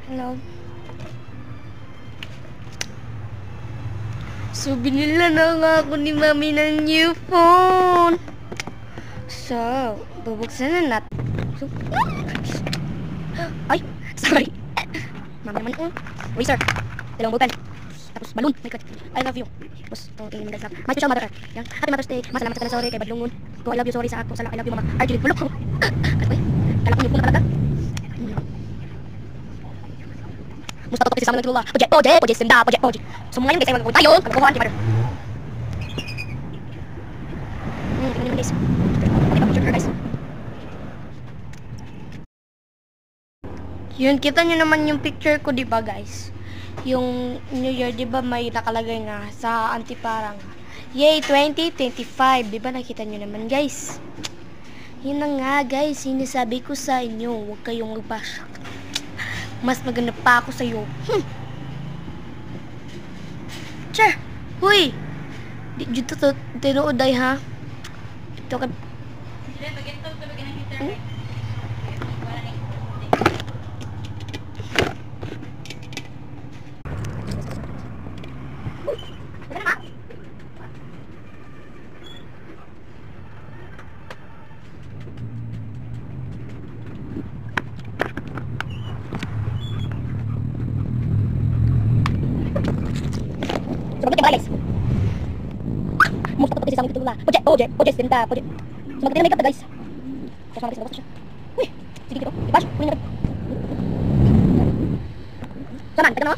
Hello. So, binila na nga ako ni Mami ng new phone. So, bubuksan na natin. So, ay, sorry. Mami naman ko. Eraser. Dalawang ballpen. Tapos balloon. My God. I love you. Tapos, ito, tingin mo guys. My special mother. Yan. Happy Mother's Day. Masalamat sa sorry kay Badlungon. Go, I love you. Sorry sa ako. I love you, Mama. Arjun. Bulok ko. Kasi, kalak ko na talaga. Musta to kasi sama ng tulula. Project, senda, project. So ngayon guys, ay magkukuha tayo. Magkukuhaan, di ba? Tingnan guys. Okay, pag-picture guys. Yun, kita nyo naman yung picture ko, di ba guys? Yung New Year, di ba may nakalagay nga sa antiparang. Yay, 2025. Di ba nakita nyo naman guys? Yun na nga guys, sinasabi ko sa inyo, huwag kayong magbash. Mas maganda pa ako sa'yo. Che! Huy! Di dito to tinuod ay ha? Ito ka... So, maganda guys. Musta to kasi sa mga tulula. Project, senda, project. So, maganda na make up guys. Tapos mga guys, siya. Uy! Sige dito. Ibash, kunin na. Saman, taga na.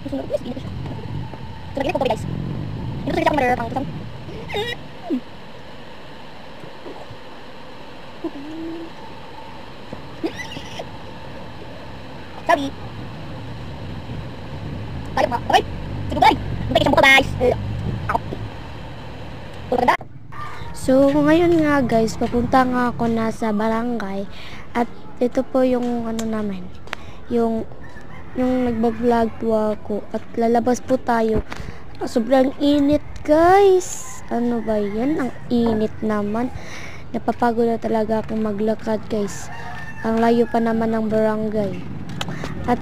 Susunod ko, sige dito siya. So, maganda ko guys. Dito sa camera, pang tusang. Sabi. Tayo pa. Okay. Sige guys. Mantay isang buka guys. So ngayon nga guys, papunta nga ako na sa barangay. At ito po yung ano namin. Yung nagbablog po ako. At lalabas po tayo. Sobrang init guys. Ano ba yan? Ang init naman. Napapagod na talaga akong maglakad guys. Ang layo pa naman ng barangay. At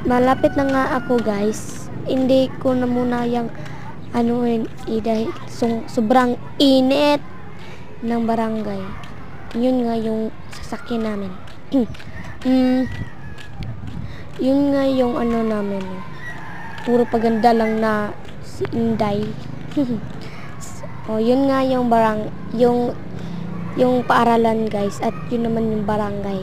malapit na nga ako guys. Hindi ko na muna yung dahil sobrang init ng barangay. Yun nga yung sasakyan namin. Yun nga yung ano namin. Puro paganda lang na si Inday. O yun nga yung yung paaralan guys. At yun naman yung barangay.